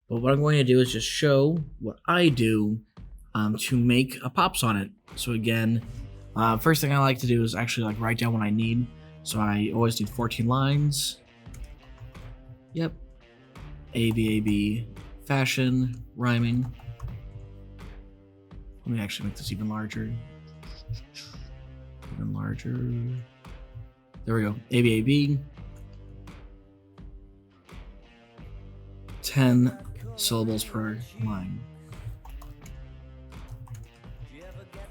But what I'm going to do is just show what I do to make a pop sonnet. So again, first thing I like to do is actually like write down what I need. So I always need 14 lines. Yep. A, B, A, B, fashion, rhyming. Let me actually make this even larger. Even larger. There we go. A, B, A, B. 10 syllables per line.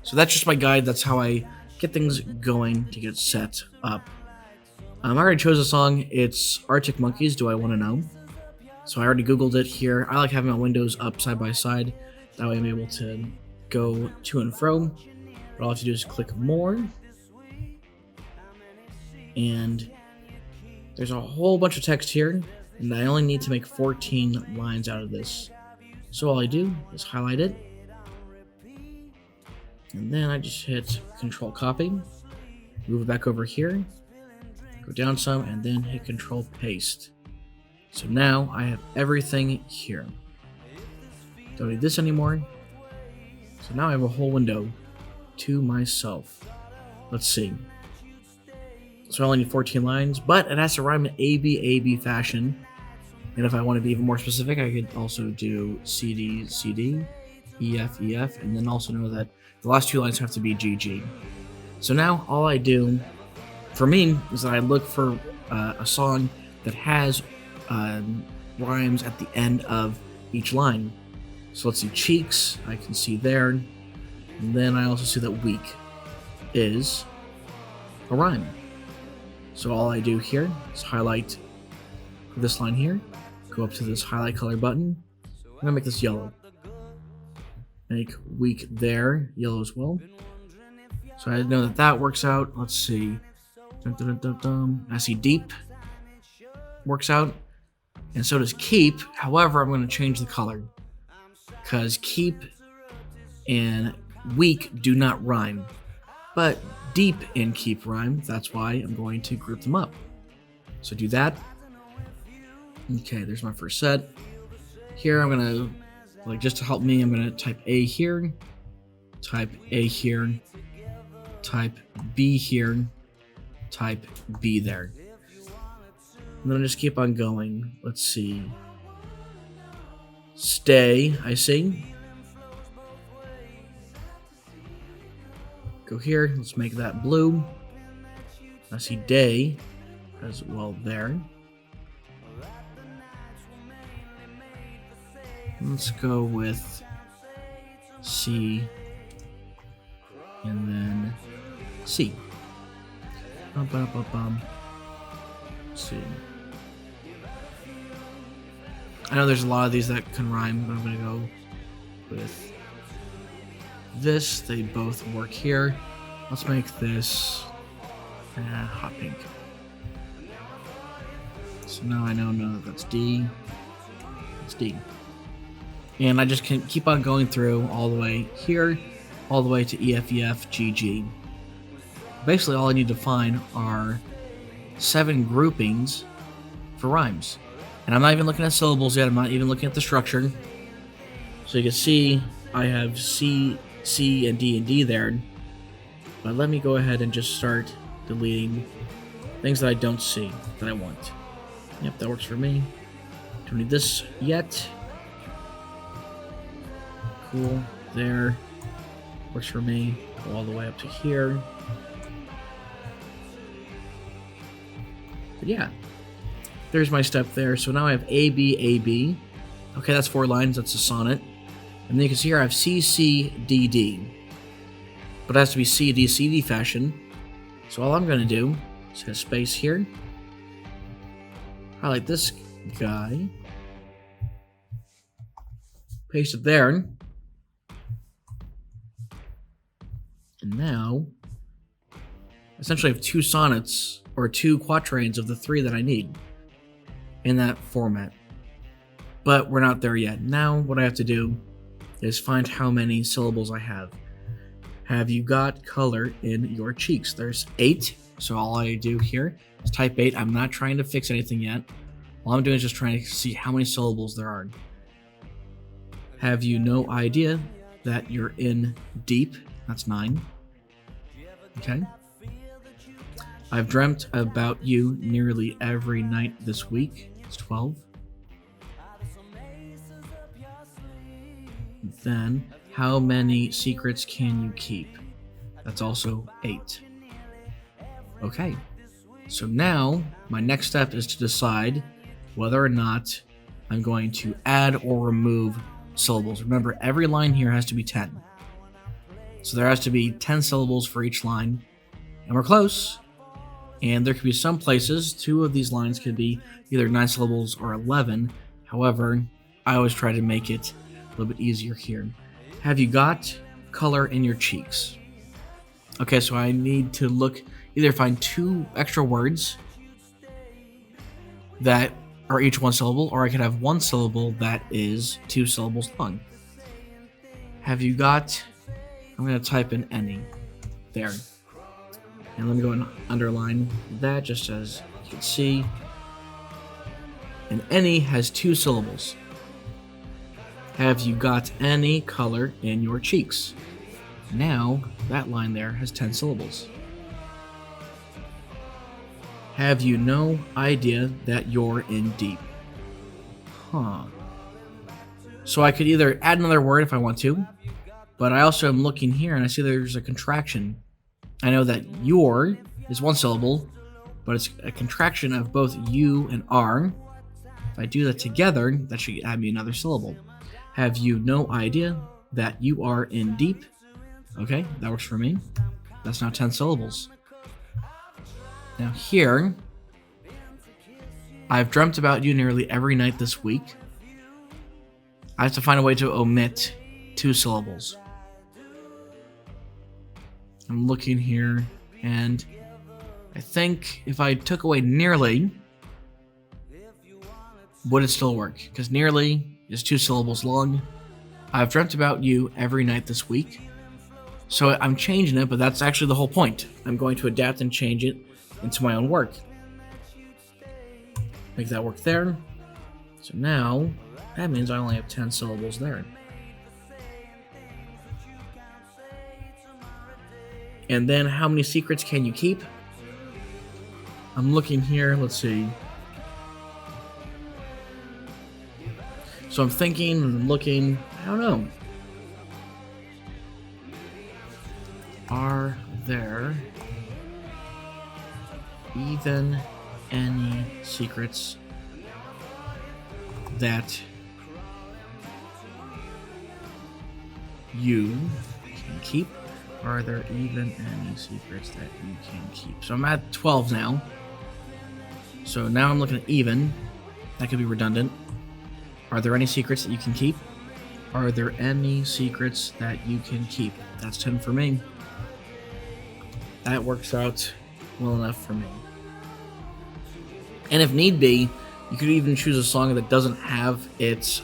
So that's just my guide. That's how I get things going to get set up. I already chose a song. It's Arctic Monkeys, Do I Want to Know? So I already Googled it here. I like having my windows up side by side. That way I'm able to go to and fro. What I'll have to do is click more. And there's a whole bunch of text here. And I only need to make 14 lines out of this. So all I do is highlight it. And then I just hit Control Copy. Move it back over here. Go down some and then hit Control Paste. So now I have everything here. Don't need this anymore. So now I have a whole window to myself. Let's see. So I only need 14 lines, but it has to rhyme in A-B fashion. And if I want to be even more specific, I could also do CD, CD, EF, EF, and then also know that the last two lines have to be GG. So now all I do, for me, is that I look for a song that has rhymes at the end of each line. So let's see, cheeks, I can see there. And then I also see that weak is a rhyme. So all I do here is highlight this line here, go up to this highlight color button. I'm gonna make this yellow. Make weak there, yellow as well. So I know that that works out. Let's see. Dun, dun, dun, dun, dun. I see deep works out, and so does keep. However, I'm going to change the color because keep and weak do not rhyme, but deep and keep rhyme. That's why I'm going to group them up. So do that. Okay, there's my first set. Here I'm going to, just to help me, I'm going to type A here, type A here, type B here, type B there. And then just keep on going. Let's see. Stay, I see. Go here, let's make that blue. I see day as well there. Let's go with C and then C. C. I know there's a lot of these that can rhyme, but I'm going to go with this. They both work here. Let's make this hot pink. So now I know that that's D. It's D. And I just can keep on going through all the way here, all the way to EFEF GG. Basically, all I need to find are 7 groupings for rhymes. And I'm not even looking at syllables yet. I'm not even looking at the structure. So you can see I have C, C, and D there. But let me go ahead and just start deleting things that I don't see that I want. Yep, that works for me. Don't need this yet. Cool. There. Works for me. Go all the way up to here. But yeah. There's my step there. So now I have A, B, A, B. Okay, that's 4 lines. That's a sonnet. And then you can see here I have C, C, D, D. But it has to be C, D, C, D fashion. So all I'm going to do is hit space here. Highlight this guy. Paste it there. And now, essentially I have 2 sonnets, or 2 quatrains of the 3 that I need in that format. But we're not there yet. Now what I have to do is find how many syllables I have. Have you got color in your cheeks? There's 8, so all I do here is type 8. I'm not trying to fix anything yet. All I'm doing is just trying to see how many syllables there are. Have you no idea that you're in deep? That's 9. Okay. I've dreamt about you nearly every night this week. It's 12. Then, how many secrets can you keep? That's also 8. Okay. So now, my next step is to decide whether or not I'm going to add or remove syllables. Remember, every line here has to be 10. So there has to be 10 syllables for each line. And we're close. And there could be some places, 2 of these lines could be either 9 syllables or 11. However, I always try to make it a little bit easier here. Have you got color in your cheeks? Okay, so I need to either find 2 extra words that are each 1 syllable, or I could have 1 syllable that is 2 syllables long. Have you got, I'm going to type in any there. And let me go and underline that just as you can see. And any has 2 syllables. Have you got any color in your cheeks? Now, that line there has 10 syllables. Have you no idea that you're in deep? So I could either add another word if I want to, but I also am looking here and I see there's a contraction. I know that your is 1 syllable, but it's a contraction of both you and are. If I do that together, that should add me another syllable. Have you no idea that you are in deep? Okay, that works for me. That's now 10 syllables. Now here, I've dreamt about you nearly every night this week. I have to find a way to omit 2 syllables. I'm looking here, and I think if I took away nearly, would it still work? Because nearly is 2 syllables long. I've dreamt about you every night this week. So I'm changing it, but that's actually the whole point. I'm going to adapt and change it into my own work. Make that work there. So now, that means I only have 10 syllables there. And then how many secrets can you keep? I'm looking here, let's see. So I'm thinking and looking, I don't know. Are there even any secrets that you can keep? Are there even any secrets that you can keep? So I'm at 12 now. So now I'm looking at even. That could be redundant. Are there any secrets that you can keep? Are there any secrets that you can keep? That's 10 for me. That works out well enough for me. And if need be, you could even choose a song that doesn't have its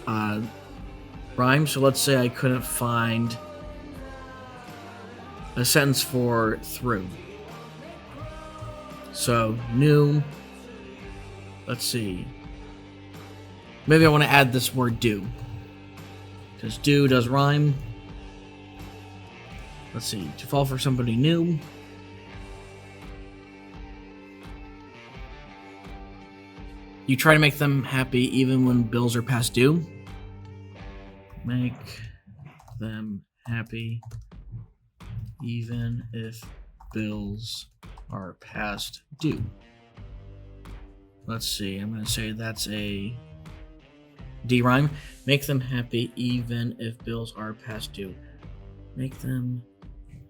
rhyme. So let's say I couldn't find a sentence for through. So new, let's see. Maybe I want to add this word do, because do does rhyme. Let's see, to fall for somebody new. You try to make them happy even when bills are past due. Make them happy even if bills are past due. Let's see, I'm going to say that's a D rhyme. Make them happy even if bills are past due. Make them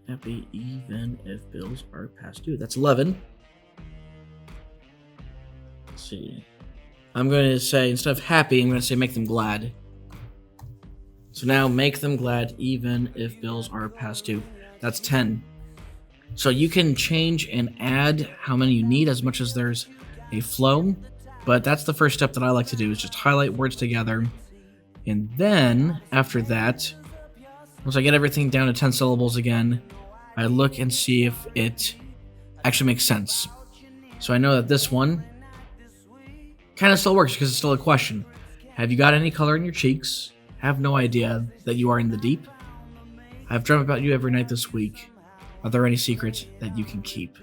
happy even if bills are past due. That's 11. Let's see. I'm going to say, instead of happy, I'm going to say make them glad. So now make them glad even if bills are past due. That's 10. So you can change and add how many you need as much as there's a flow. But that's the first step that I like to do, is just highlight words together. And then after that, once I get everything down to 10 syllables again, I look and see if it actually makes sense. So I know that this one kind of still works because it's still a question. Have you got any color in your cheeks? have no idea that you are in the deep. I've dreamt about you every night this week. Are there any secrets that you can keep?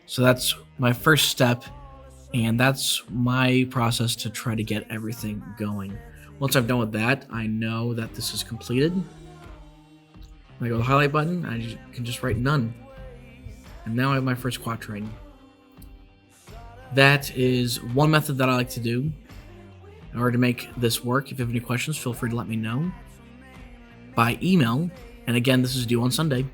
So that's my first step, and that's my process to try to get everything going. Once I'm done with that, I know that this is completed. When I go to the highlight button, I can just write none. And now I have my first quatrain. That is one method that I like to do in order to make this work. If you have any questions, feel free to let me know by email. And again, this is due on Sunday.